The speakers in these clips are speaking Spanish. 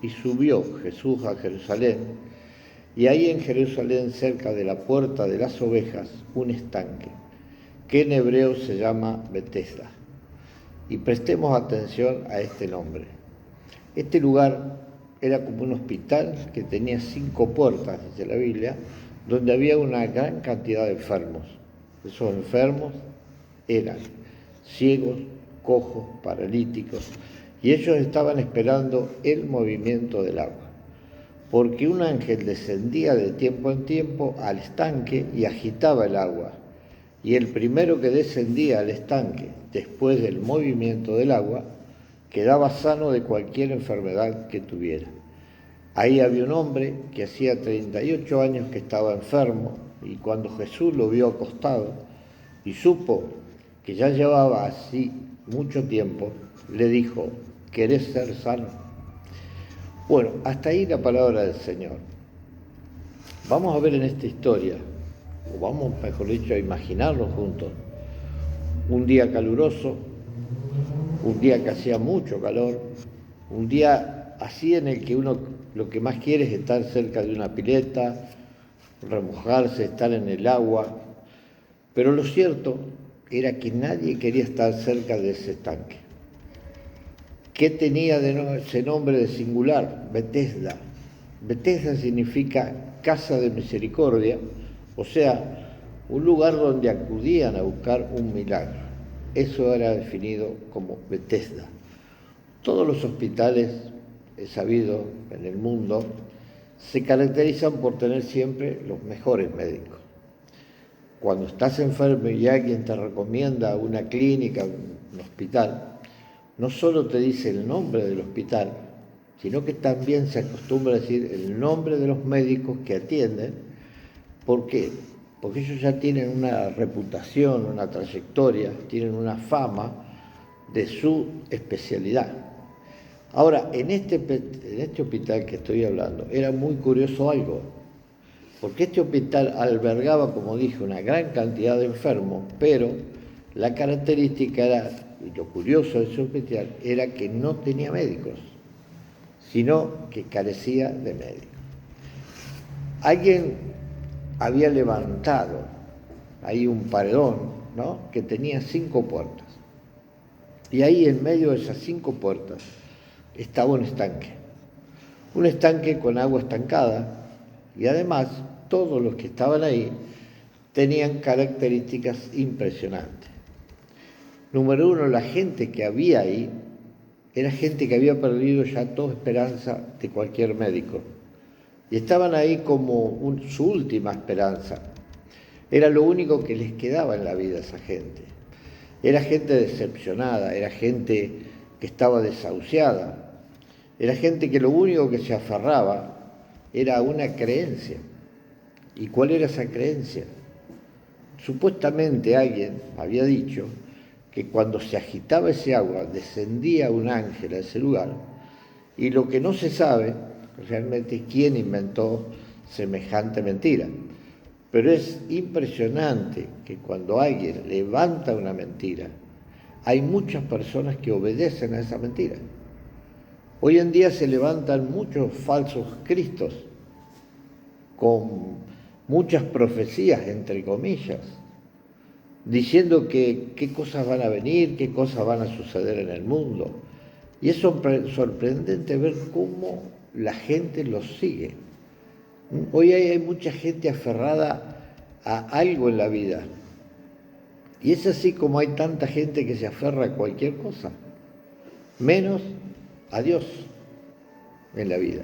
y subió Jesús a Jerusalén, y ahí en Jerusalén, cerca de la puerta de las ovejas, un estanque, que en hebreo se llama Betesda. Y prestemos atención a este nombre. Este lugar era como un hospital que tenía 5 puertas, dice la Biblia, donde había una gran cantidad de enfermos. Esos enfermos eran ciegos, cojos, paralíticos, y ellos estaban esperando el movimiento del agua, porque un ángel descendía de tiempo en tiempo al estanque y agitaba el agua, y el primero que descendía al estanque después del movimiento del agua quedaba sano de cualquier enfermedad que tuviera. Ahí había un hombre que hacía 38 años que estaba enfermo, y cuando Jesús lo vio acostado y supo que ya llevaba así mucho tiempo, le dijo: ¿querés ser sano? Bueno, hasta ahí la palabra del Señor. Vamos a ver en esta historia, o vamos, mejor dicho, a imaginarlo juntos, un día caluroso, un día que hacía mucho calor, un día así en el que uno lo que más quiere es estar cerca de una pileta, remojarse, estar en el agua, pero lo cierto era que nadie quería estar cerca de ese estanque. ¿Qué tenía ese nombre de singular? Betesda. Betesda significa casa de misericordia, o sea, un lugar donde acudían a buscar un milagro. Eso era definido como Betesda. Todos los hospitales, he sabido, en el mundo, se caracterizan por tener siempre los mejores médicos. Cuando estás enfermo y alguien te recomienda una clínica, un hospital, no solo te dice el nombre del hospital, sino que también se acostumbra a decir el nombre de los médicos que atienden. ¿Por qué? Porque ellos ya tienen una reputación, una trayectoria, tienen una fama de su especialidad. Ahora, en este hospital que estoy hablando, era muy curioso algo, porque este hospital albergaba, como dije, una gran cantidad de enfermos, pero la característica era, y lo curioso de ese hospital, era que no tenía médicos, sino que carecía de médicos. Alguien había levantado ahí un paredón, ¿no?, que tenía 5 puertas. Y ahí en medio de esas 5 puertas estaba un estanque con agua estancada, y además todos los que estaban ahí tenían características impresionantes. Número 1, la gente que había ahí era gente que había perdido ya toda esperanza de cualquier médico, y estaban ahí como su última esperanza. Era lo único que les quedaba en la vida a esa gente. Era gente decepcionada, era gente que estaba desahuciada, era gente que lo único que se aferraba era una creencia. ¿Y cuál era esa creencia? Supuestamente alguien había dicho que cuando se agitaba ese agua descendía un ángel a ese lugar, y lo que no se sabe realmente es quién inventó semejante mentira. Pero es impresionante que cuando alguien levanta una mentira, hay muchas personas que obedecen a esa mentira. Hoy en día se levantan muchos falsos cristos con muchas profecías, entre comillas, diciendo que qué cosas van a venir, qué cosas van a suceder en el mundo. Y es sorprendente ver cómo la gente los sigue. Hoy hay mucha gente aferrada a algo en la vida. Y es así como hay tanta gente que se aferra a cualquier cosa, menos a Dios en la vida.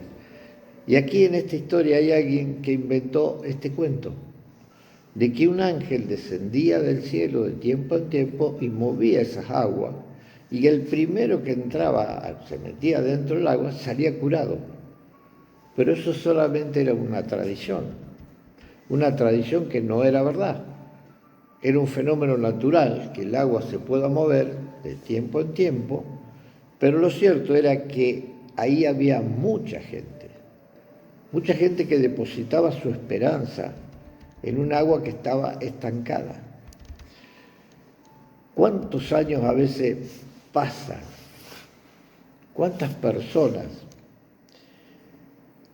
Y aquí en esta historia hay alguien que inventó este cuento, de que un ángel descendía del cielo de tiempo en tiempo y movía esas aguas, y el primero que entraba, se metía dentro del agua, salía curado. Pero eso solamente era una tradición que no era verdad. Era un fenómeno natural, que el agua se pueda mover de tiempo en tiempo, pero lo cierto era que ahí había mucha gente que depositaba su esperanza en un agua que estaba estancada. ¿Cuántos años a veces pasan? ¿Cuántas personas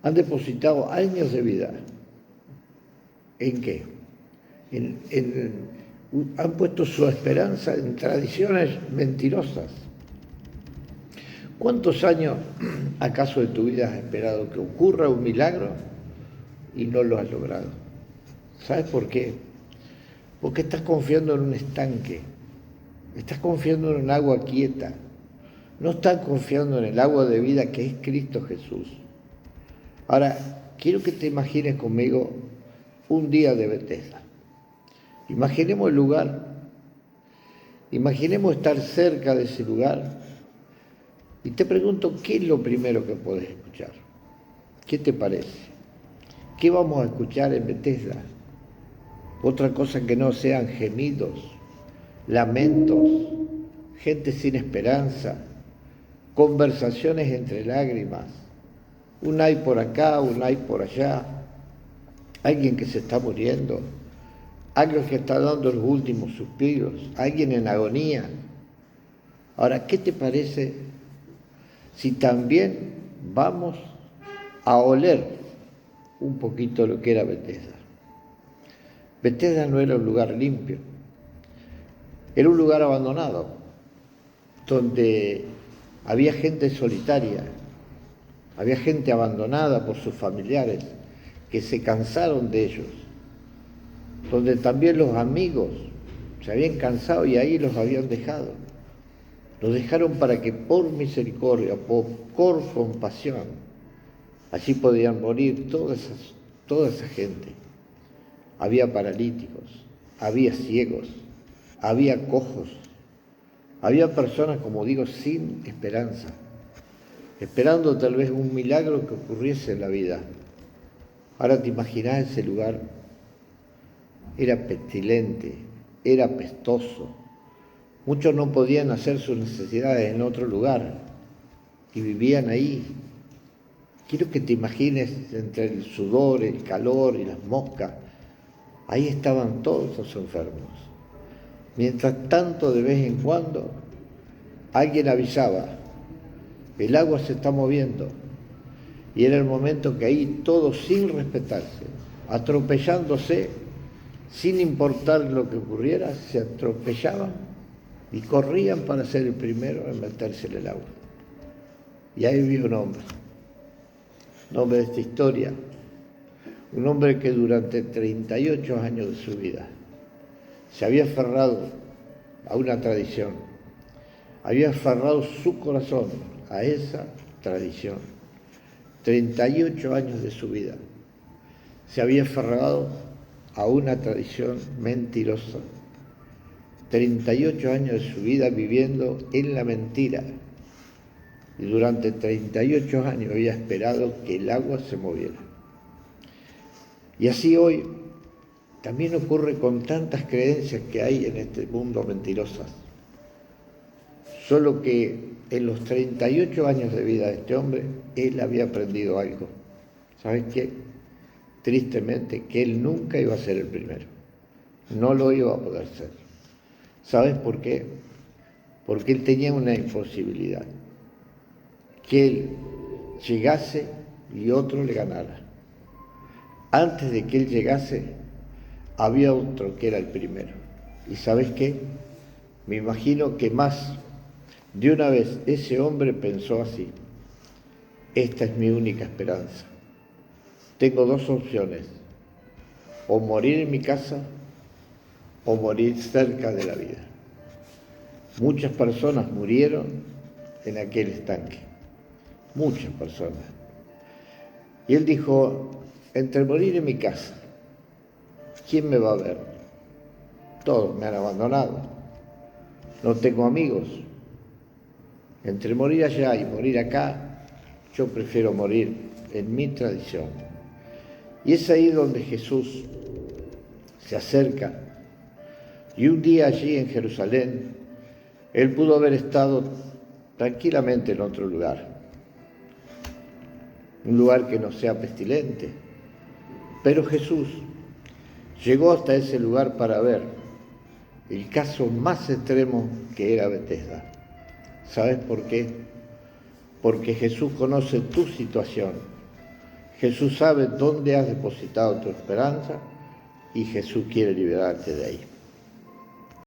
Han depositado años de vida. ¿En qué? Han puesto su esperanza en tradiciones mentirosas. ¿Cuántos años acaso de tu vida has esperado que ocurra un milagro y no lo has logrado? ¿Sabes por qué? Porque estás confiando en un estanque, estás confiando en un agua quieta, no estás confiando en el agua de vida que es Cristo Jesús. Ahora, quiero que te imagines conmigo un día de Betesda. Imaginemos el lugar, imaginemos estar cerca de ese lugar y te pregunto, ¿qué es lo primero que podés escuchar? ¿Qué te parece? ¿Qué vamos a escuchar en Betesda? Otra cosa que no sean gemidos, lamentos, gente sin esperanza, conversaciones entre lágrimas, un ay por acá, un ay por allá, alguien que se está muriendo, alguien que está dando los últimos suspiros, alguien en agonía. Ahora, ¿qué te parece si también vamos a oler un poquito lo que era Betesda? Betesda no era un lugar limpio, era un lugar abandonado, donde había gente solitaria, había gente abandonada por sus familiares, que se cansaron de ellos, donde también los amigos se habían cansado y ahí los habían dejado. Los dejaron para que por misericordia, por compasión, allí podían morir toda esa gente. Había paralíticos, había ciegos, había cojos, había personas, como digo, sin esperanza, esperando tal vez un milagro que ocurriese en la vida. Ahora te imaginás ese lugar, era pestilente, era pestoso. Muchos no podían hacer sus necesidades en otro lugar y vivían ahí. Quiero que te imagines entre el sudor, el calor y las moscas. Ahí estaban todos los enfermos. Mientras tanto, de vez en cuando, alguien avisaba, el agua se está moviendo. Y era el momento que ahí todos, sin respetarse, atropellándose, sin importar lo que ocurriera, se atropellaban y corrían para ser el primero en meterse en el agua. Y ahí vi un hombre de esta historia, un hombre que durante 38 años de su vida se había aferrado a una tradición, había aferrado su corazón a esa tradición. 38 años de su vida se había aferrado a una tradición mentirosa. 38 años de su vida viviendo en la mentira. Y durante 38 años había esperado que el agua se moviera. Y así hoy también ocurre con tantas creencias que hay en este mundo mentirosas. Solo que en los 38 años de vida de este hombre, él había aprendido algo. ¿Sabes qué? Tristemente, que él nunca iba a ser el primero. No lo iba a poder ser. ¿Sabes por qué? Porque él tenía una imposibilidad. Que él llegase y otro le ganara. Antes de que él llegase, había otro que era el primero. ¿Y sabes qué? Me imagino que más de una vez ese hombre pensó así: esta es mi única esperanza. Tengo dos opciones: o morir en mi casa o morir cerca de la vida. Muchas personas murieron en aquel estanque, muchas personas. Y él dijo: entre morir en mi casa, ¿quién me va a ver? Todos me han abandonado, no tengo amigos. Entre morir allá y morir acá, yo prefiero morir en mi tradición. Y es ahí donde Jesús se acerca. Y un día allí en Jerusalén, él pudo haber estado tranquilamente en otro lugar. Un lugar que no sea pestilente. Pero Jesús llegó hasta ese lugar para ver el caso más extremo que era Betesda. ¿Sabes por qué? Porque Jesús conoce tu situación. Jesús sabe dónde has depositado tu esperanza y Jesús quiere liberarte de ahí.